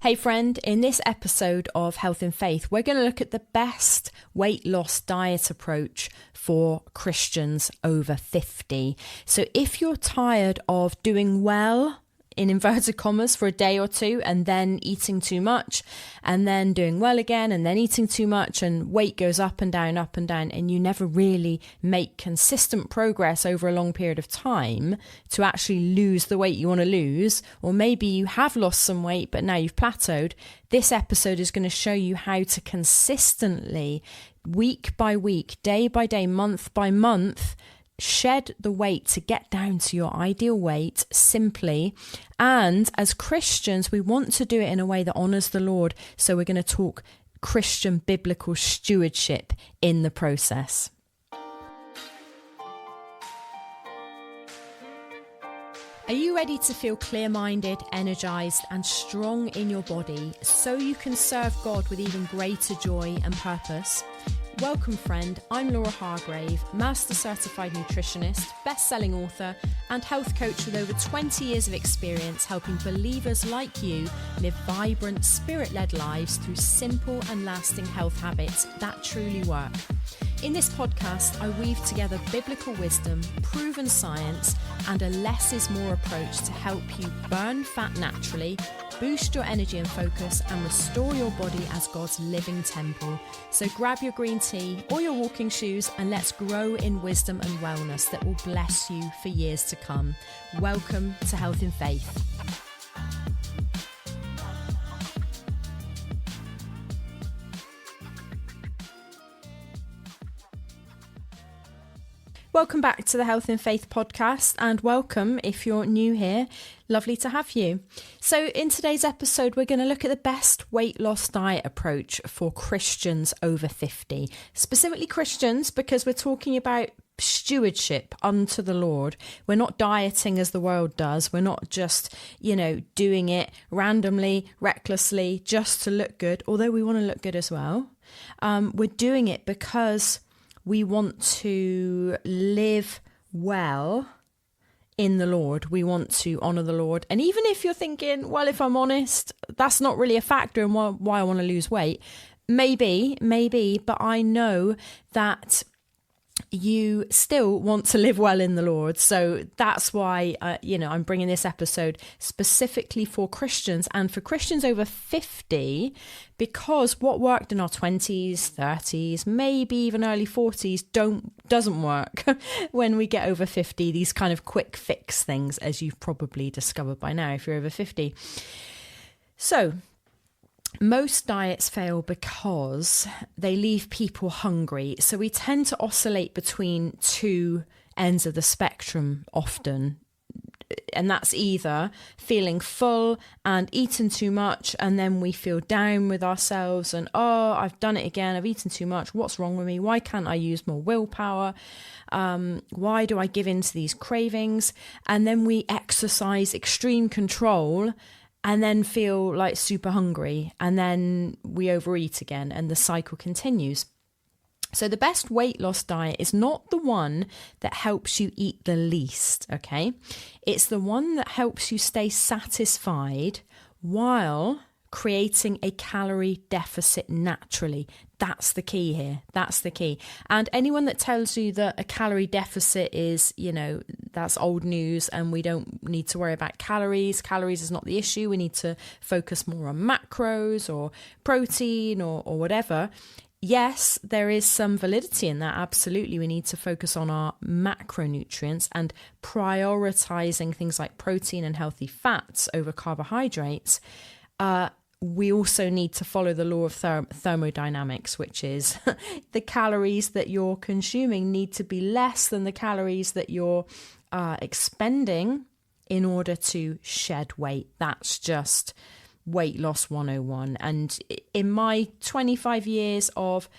Hey friend, in this episode of Health and Faith, we're going to look at the best weight loss diet approach for Christians over 50. So if you're tired of doing well, in inverted commas, for a day or two and then eating too much and then doing well again and then eating too much and weight goes up and down and you never really make consistent progress over a long period of time to actually lose the weight you want to lose, or maybe you have lost some weight but now you've plateaued, this episode is going to show you how to consistently, week by week, day by day, month by month, shed the weight to get down to your ideal weight simply. And as Christians, we want to do it in a way that honors the Lord. So we're going to talk Christian biblical stewardship in the process. Are you ready to feel clear-minded, energized, and strong in your body so you can serve God with even greater joy and purpose? Welcome friend, I'm Laura Hargrave, Master Certified Nutritionist, best-selling author and health coach with over 20 years of experience helping believers like you live vibrant, spirit-led lives through simple and lasting health habits that truly work. In this podcast, I weave together biblical wisdom, proven science, and a less is more approach to help you burn fat naturally, boost your energy and focus, and restore your body as God's living temple. So grab your green tea or your walking shoes and let's grow in wisdom and wellness that will bless you for years to come. Welcome to Health and Faith. Welcome back to the Health and Faith podcast, and welcome if you're new here. Lovely to have you. So in today's episode, we're going to look at the best weight loss diet approach for Christians over 50. Specifically Christians, because we're talking about stewardship unto the Lord. We're not dieting as the world does. We're not just, doing it randomly, recklessly, just to look good, although we want to look good as well. We're doing it because we want to live well in the Lord. We want to honor the Lord. And even if you're thinking, well, if I'm honest, that's not really a factor in why I want to lose weight. Maybe, but I know that you still want to live well in the Lord. So that's why, I'm bringing this episode specifically for Christians and for Christians over 50, because what worked in our 20s, 30s, maybe even early 40s doesn't work when we get over 50, these kind of quick fix things, as you've probably discovered by now if you're over 50. So most diets fail because they leave people hungry. So we tend to oscillate between two ends of the spectrum often. And that's either feeling full and eaten too much, and then we feel down with ourselves and, I've done it again. I've eaten too much. What's wrong with me? Why can't I use more willpower? Why do I give in to these cravings? And then we exercise extreme control and then feel like super hungry, and then we overeat again, and the cycle continues. So the best weight loss diet is not the one that helps you eat the least, okay? It's the one that helps you stay satisfied while creating a calorie deficit naturally. That's the key here. That's the key. And anyone that tells you that a calorie deficit is, that's old news and we don't need to worry about calories. Calories is not the issue. We need to focus more on macros or protein or whatever. Yes, there is some validity in that. Absolutely. We need to focus on our macronutrients and prioritizing things like protein and healthy fats over carbohydrates. We also need to follow the law of thermodynamics, which is the calories that you're consuming need to be less than the calories that you're expending in order to shed weight. That's just weight loss 101. And in my 25 years of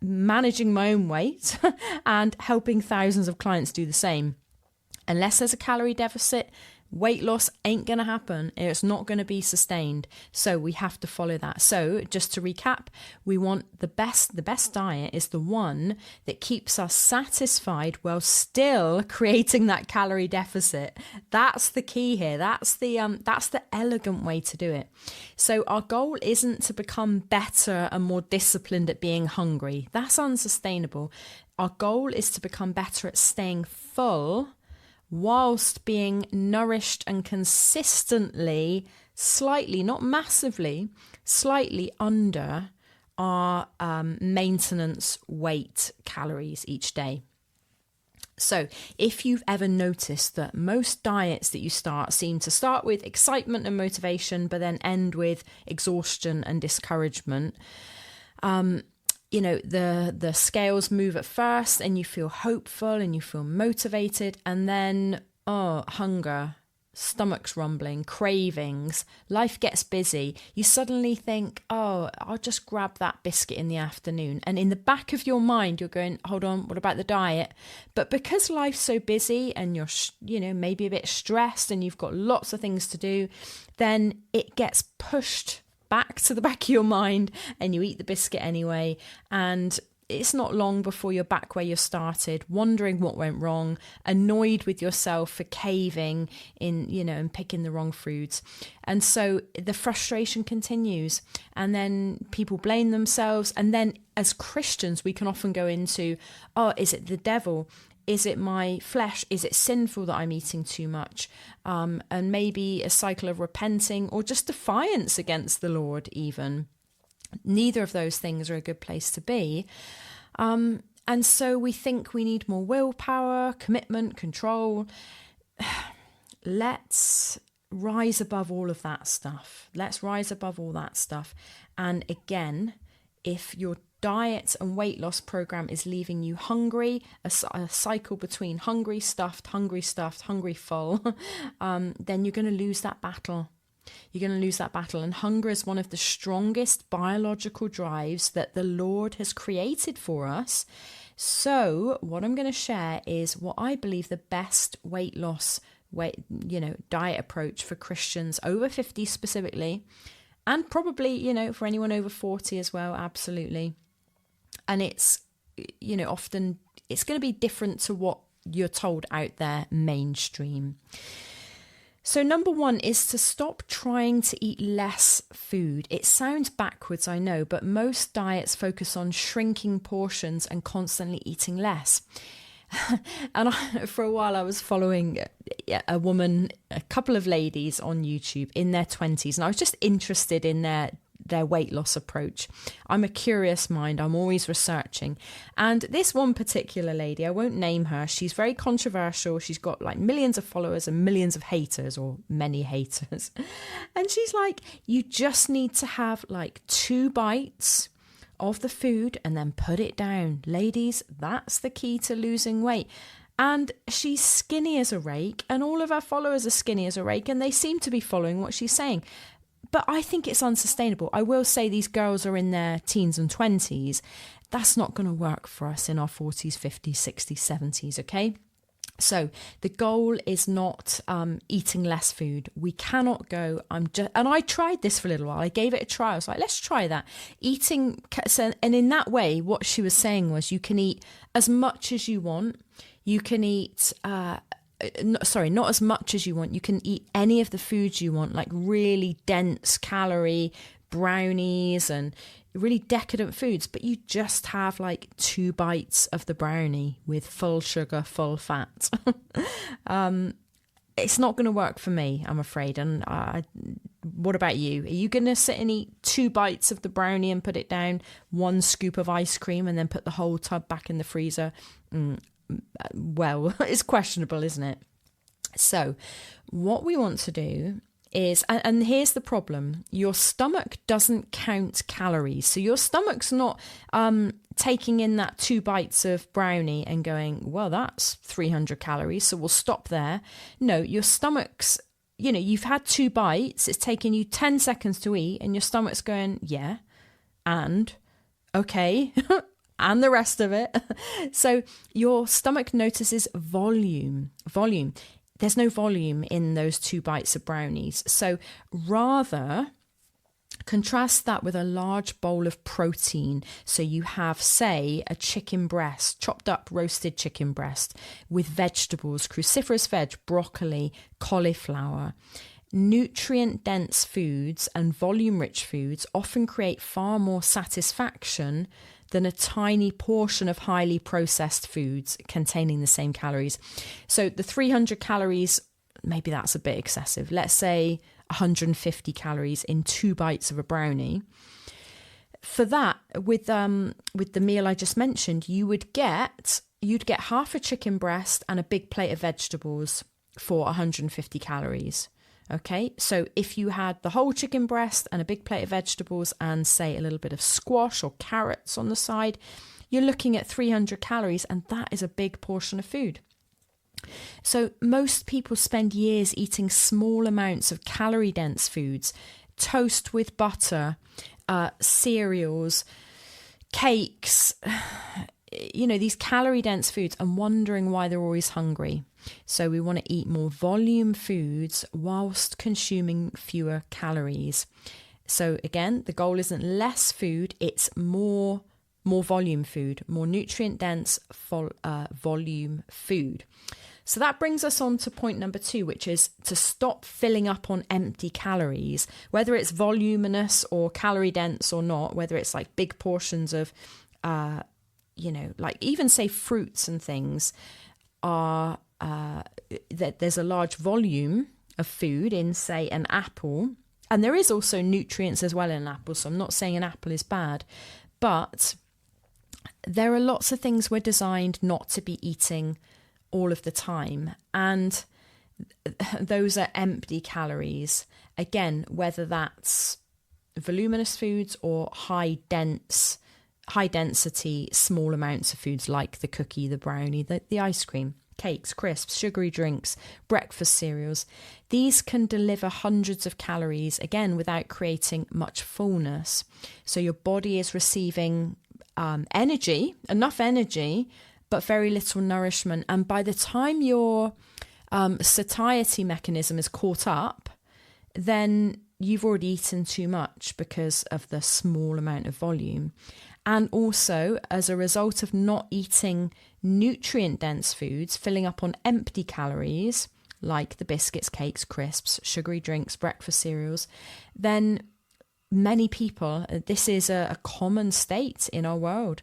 managing my own weight and helping thousands of clients do the same, unless there's a calorie deficit, Weight loss ain't going to happen. It's not going to be sustained. So we have to follow that. So just to recap, we want the best diet is the one that keeps us satisfied while still creating that calorie deficit. That's the key here. That's the elegant way to do it. So our goal isn't to become better and more disciplined at being hungry. That's unsustainable. Our goal is to become better at staying full whilst being nourished and consistently, slightly, not massively, slightly under our maintenance weight calories each day. So if you've ever noticed that most diets that you start seem to start with excitement and motivation, but then end with exhaustion and discouragement, the scales move at first and you feel hopeful and you feel motivated, and then, hunger, stomach's rumbling, cravings, life gets busy. You suddenly think, I'll just grab that biscuit in the afternoon. And in the back of your mind, you're going, hold on, what about the diet? But because life's so busy and you're, maybe a bit stressed and you've got lots of things to do, then it gets pushed back to the back of your mind and you eat the biscuit anyway, and it's not long before you're back where you started, wondering what went wrong, annoyed with yourself for caving in, and picking the wrong foods. And so the frustration continues, and then people blame themselves. And then as Christians, we can often go into, is it the devil? Is it my flesh? Is it sinful that I'm eating too much? And maybe a cycle of repenting or just defiance against the Lord even. Neither of those things are a good place to be. And so we think we need more willpower, commitment, control. Let's rise above all of that stuff. And again, if your diet and weight loss program is leaving you hungry, a cycle between hungry, stuffed, hungry, full, then you're going to lose that battle. And hunger is one of the strongest biological drives that the Lord has created for us. So what I'm going to share is what I believe the best weight loss diet approach for Christians over 50 specifically, and probably, for anyone over 40 as well, absolutely. And it's, often it's going to be different to what you're told out there mainstream. So number one is to stop trying to eat less food. It sounds backwards, I know, but most diets focus on shrinking portions and constantly eating less. And for a while I was following a couple of ladies on YouTube in their 20s, and I was just interested in their weight loss approach. I'm a curious mind. I'm always researching. And this one particular lady, I won't name her, she's very controversial. She's got like millions of followers and millions of haters, or many haters. And she's like, you just need to have like 2 bites of the food and then put it down. Ladies, that's the key to losing weight. And she's skinny as a rake, and all of her followers are skinny as a rake, and they seem to be following what she's saying. But I think it's unsustainable. I will say these girls are in their teens and 20s. That's not going to work for us in our 40s, 50s, 60s, 70s, okay? So the goal is not eating less food. We cannot go, and I tried this for a little while. I gave it a try. I was like, let's try that. And in that way, what she was saying was you can eat as much as you want. You can eat... not as much as you want. You can eat any of the foods you want, like really dense calorie brownies and really decadent foods, but you just have like 2 bites of the brownie with full sugar, full fat. It's not going to work for me, I'm afraid. And what about you? Are you going to sit and eat 2 bites of the brownie and put it down, 1 scoop of ice cream, and then put the whole tub back in the freezer? Well, it's questionable, isn't it? So what we want to do is, and here's the problem, your stomach doesn't count calories. So your stomach's not taking in that 2 bites of brownie and going, well, that's 300 calories, so we'll stop there. No, your stomach's, you've had 2 bites, it's taken you 10 seconds to eat, and your stomach's going, yeah, and okay, and the rest of it. So your stomach notices volume. there's no volume in those 2 bites of brownies. So rather, contrast that with a large bowl of protein. So you have, say, a chicken breast, chopped up roasted chicken breast with vegetables, cruciferous veg, broccoli, cauliflower. Nutrient-dense foods and volume-rich foods often create far more satisfaction than a tiny portion of highly processed foods containing the same calories. So the 300 calories, maybe that's a bit excessive. Let's say 150 calories in 2 bites of a brownie. For that, with the meal I just mentioned, you'd get half a chicken breast and a big plate of vegetables for 150 calories. Okay, so if you had the whole chicken breast and a big plate of vegetables and, say, a little bit of squash or carrots on the side, you're looking at 300 calories, and that is a big portion of food. So most people spend years eating small amounts of calorie-dense foods, toast with butter, cereals, cakes, these calorie-dense foods, and wondering why they're always hungry. So we want to eat more volume foods whilst consuming fewer calories. So again, the goal isn't less food, it's more volume food, more nutrient-dense volume food. So that brings us on to point number 2, which is to stop filling up on empty calories, whether it's voluminous or calorie dense or not, whether it's like big portions of, like even say fruits and things are, that there's a large volume of food in, say, an apple. And there is also nutrients as well in an apple. So I'm not saying an apple is bad, but there are lots of things we're designed not to be eating all of the time, and those are empty calories. Again, whether that's voluminous foods or high density small amounts of foods like the cookie, the brownie, the ice cream, cakes, crisps, sugary drinks, breakfast cereals. These can deliver hundreds of calories, again, without creating much fullness. So your body is receiving enough energy, but very little nourishment. And by the time your satiety mechanism is caught up, then you've already eaten too much because of the small amount of volume. And also, as a result of not eating nutrient-dense foods, filling up on empty calories, like the biscuits, cakes, crisps, sugary drinks, breakfast cereals, then many people, this is a common state in our world,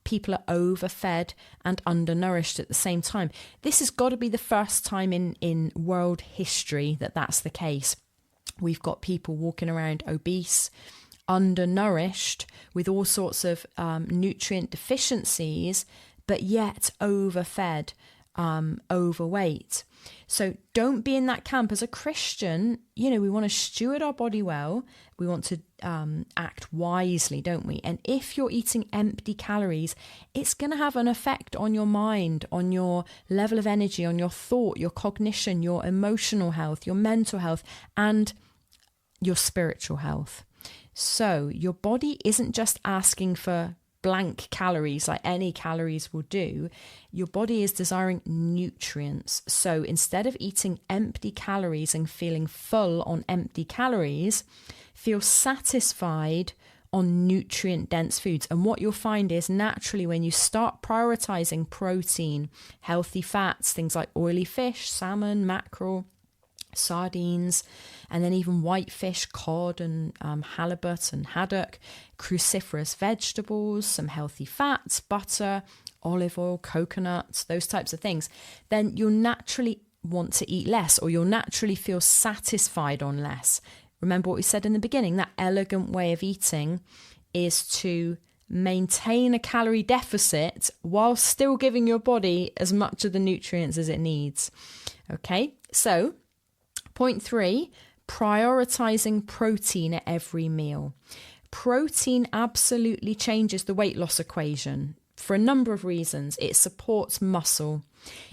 people are overfed and undernourished at the same time. This has got to be the first time in world history that that's the case. We've got people walking around obese, undernourished, with all sorts of nutrient deficiencies, but yet overfed, overweight. So don't be in that camp. As a Christian, we want to steward our body well. We want to act wisely, don't we? And if you're eating empty calories, it's going to have an effect on your mind, on your level of energy, on your thought, your cognition, your emotional health, your mental health, and your spiritual health. So your body isn't just asking for blank calories, like any calories will do. Your body is desiring nutrients. So instead of eating empty calories and feeling full on empty calories, feel satisfied on nutrient-dense foods. And what you'll find is naturally when you start prioritizing protein, healthy fats, things like oily fish, salmon, mackerel, sardines, and then even whitefish, cod and halibut and haddock, cruciferous vegetables, some healthy fats, butter, olive oil, coconuts, those types of things, then you'll naturally want to eat less, or you'll naturally feel satisfied on less. Remember what we said in the beginning, that elegant way of eating is to maintain a calorie deficit while still giving your body as much of the nutrients as it needs. Okay, so point 3, prioritizing protein at every meal. Protein absolutely changes the weight loss equation for a number of reasons. It supports muscle.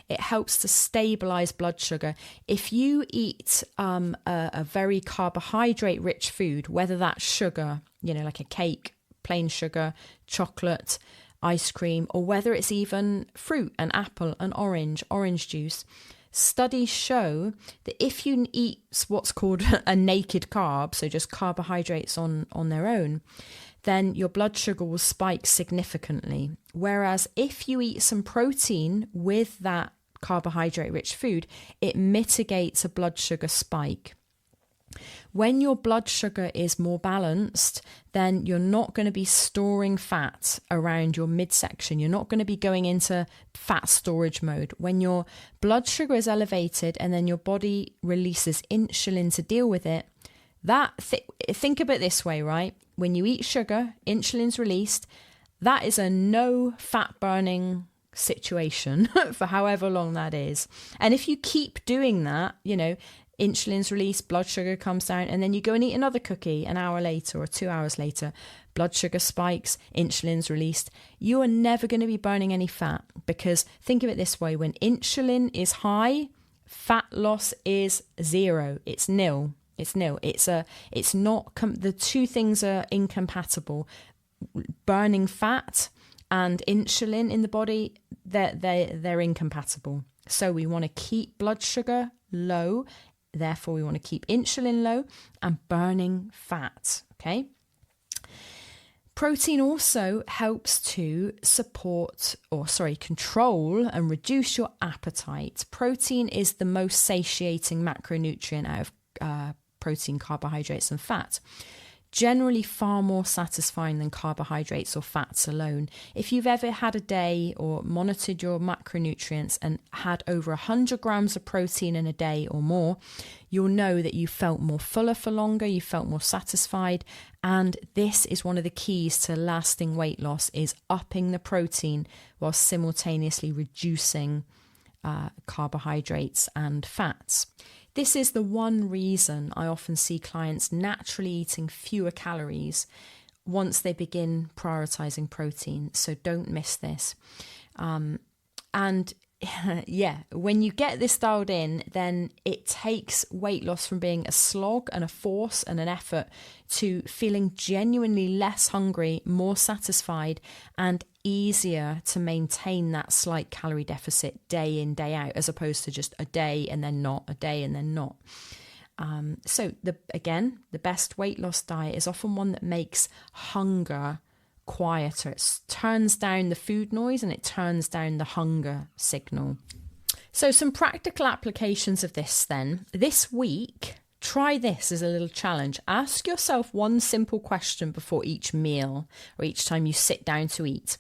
It helps to stabilize blood sugar. If you eat a very carbohydrate-rich food, whether that's sugar, like a cake, plain sugar, chocolate, ice cream, or whether it's even fruit, an apple, an orange juice, studies show that if you eat what's called a naked carb, so just carbohydrates on their own, then your blood sugar will spike significantly. Whereas if you eat some protein with that carbohydrate-rich food, it mitigates a blood sugar spike. When your blood sugar is more balanced, then you're not going to be storing fat around your midsection. You're not going to be going into fat storage mode. When your blood sugar is elevated and then your body releases insulin to deal with it, think of it this way, right? When you eat sugar, insulin's released. That is a no fat burning situation for however long that is. And if you keep doing that, insulin's released, blood sugar comes down, and then you go and eat another cookie an hour later or 2 hours later, blood sugar spikes, insulin's released, you are never going to be burning any fat, because think of it this way: when insulin is high, fat loss is zero. It's nil. It's nil. It's not, the two things are incompatible. Burning fat and insulin in the body, they're incompatible. So we want to keep blood sugar low. Therefore, we want to keep insulin low and burning fat, okay? Protein also helps to control and reduce your appetite. Protein is the most satiating macronutrient out of protein, carbohydrates, and fat. Generally far more satisfying than carbohydrates or fats alone. If you've ever had a day or monitored your macronutrients and had over 100 grams of protein in a day or more, you'll know that you felt more fuller for longer, you felt more satisfied. And this is one of the keys to lasting weight loss, is upping the protein while simultaneously reducing carbohydrates and fats. This is the one reason I often see clients naturally eating fewer calories once they begin prioritizing protein. So don't miss this. And when you get this dialed in, then it takes weight loss from being a slog and a force and an effort to feeling genuinely less hungry, more satisfied, and easier to maintain that slight calorie deficit day in, day out, as opposed to just a day and then not, a day and then not. So the best weight loss diet is often one that makes hunger quieter. It turns down the food noise and it turns down the hunger signal. So some practical applications of this then. This week, try this as a little challenge. Ask yourself one simple question before each meal or each time you sit down to eat.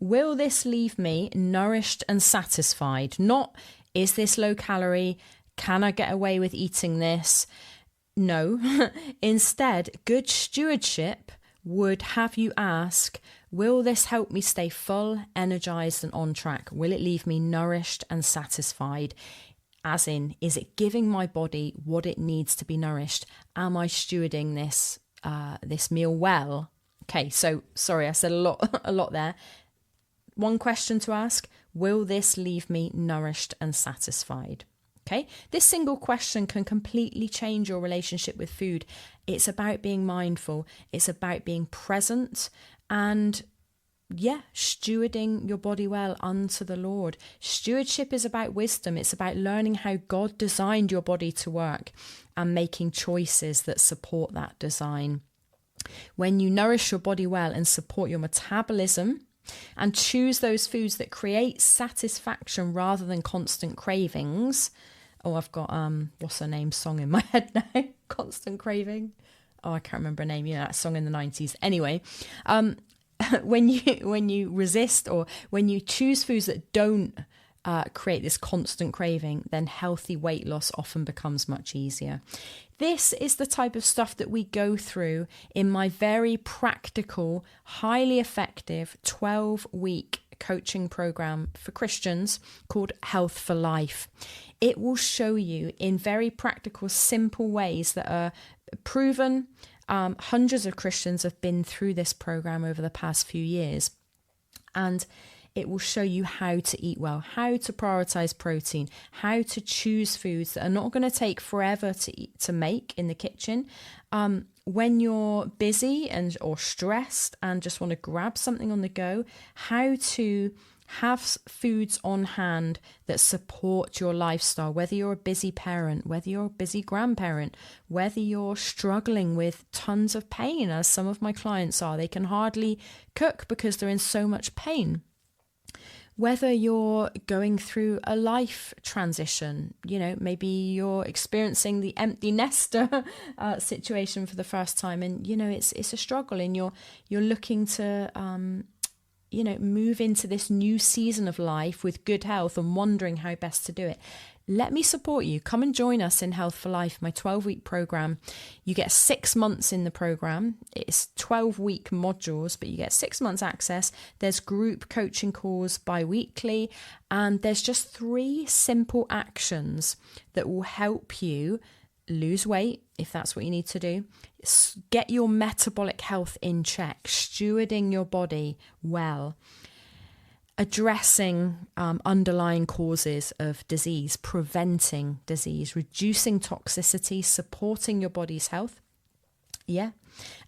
Will this leave me nourished and satisfied? Not, is this low calorie? Can I get away with eating this? No. Instead, good stewardship would have you ask, will this help me stay full, energized, and on track? Will it leave me nourished and satisfied? As in, is it giving my body what it needs to be nourished? Am I stewarding this meal well? Okay, so sorry, I said a lot there. One question to ask: will this leave me nourished and satisfied? Okay, this single question can completely change your relationship with food. It's about being mindful. It's about being present and stewarding your body well unto the Lord. Stewardship is about wisdom. It's about learning how God designed your body to work and making choices that support that design. When you nourish your body well and support your metabolism and choose those foods that create satisfaction rather than constant cravings. Oh, I've got what's her name song in my head now. Constant Craving. Oh, I can't remember her name. That song in the 90s. Anyway, when you resist or when you choose foods that don't create this constant craving, then healthy weight loss often becomes much easier. This is the type of stuff that we go through in my very practical, highly effective 12-week coaching program for Christians called Health for Life. It will show you in very practical, simple ways that are proven. Hundreds of Christians have been through this program over the past few years. And it will show you how to eat well, how to prioritize protein, how to choose foods that are not going to take forever to make in the kitchen. When you're busy or stressed and just want to grab something on the go, how to Have foods on hand that support your lifestyle, whether you're a busy parent, whether you're a busy grandparent, whether you're struggling with tons of pain, as some of my clients are. They can hardly cook because they're in so much pain. Whether you're going through a life transition, maybe you're experiencing the empty nester situation for the first time, and it's a struggle, and you're looking to move into this new season of life with good health and wondering how best to do it. Let me support you. Come and join us in Health for Life, my 12-week program. You get 6 months in the program. It's 12-week modules, but you get 6 months access. There's group coaching calls bi-weekly, and there's just 3 simple actions that will help you lose weight, if that's what you need to do, get your metabolic health in check, stewarding your body well, addressing underlying causes of disease, preventing disease, reducing toxicity, supporting your body's health. Yeah.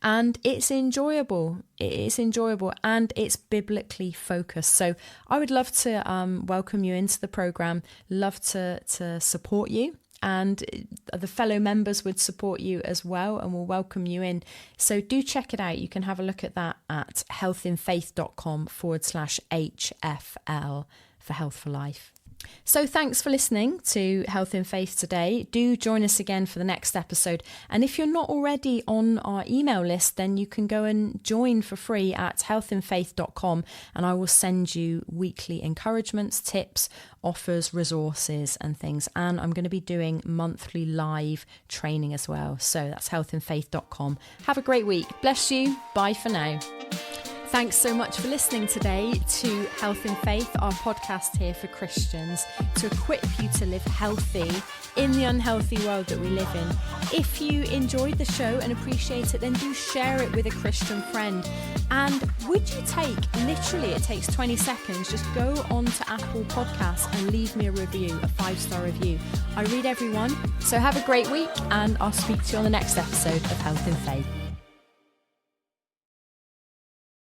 And it's enjoyable. It is enjoyable, and it's biblically focused. So I would love to welcome you into the program, love to support you. And the fellow members would support you as well and will welcome you in. So do check it out. You can have a look at that at healthinfaith.com/HFL for Health for Life. So thanks for listening to Health in Faith today. Do join us again for the next episode. And if you're not already on our email list, then you can go and join for free at healthinfaith.com, and I will send you weekly encouragements, tips, offers, resources and things. And I'm going to be doing monthly live training as well. So that's healthinfaith.com. Have a great week. Bless you. Bye for now. Thanks so much for listening today to Health in Faith, our podcast here for Christians to equip you to live healthy in the unhealthy world that we live in. If you enjoyed the show and appreciate it, then do share it with a Christian friend. And would you literally it takes 20 seconds, just go on to Apple Podcasts and leave me a review, a 5-star review. I read everyone. So have a great week, and I'll speak to you on the next episode of Health in Faith.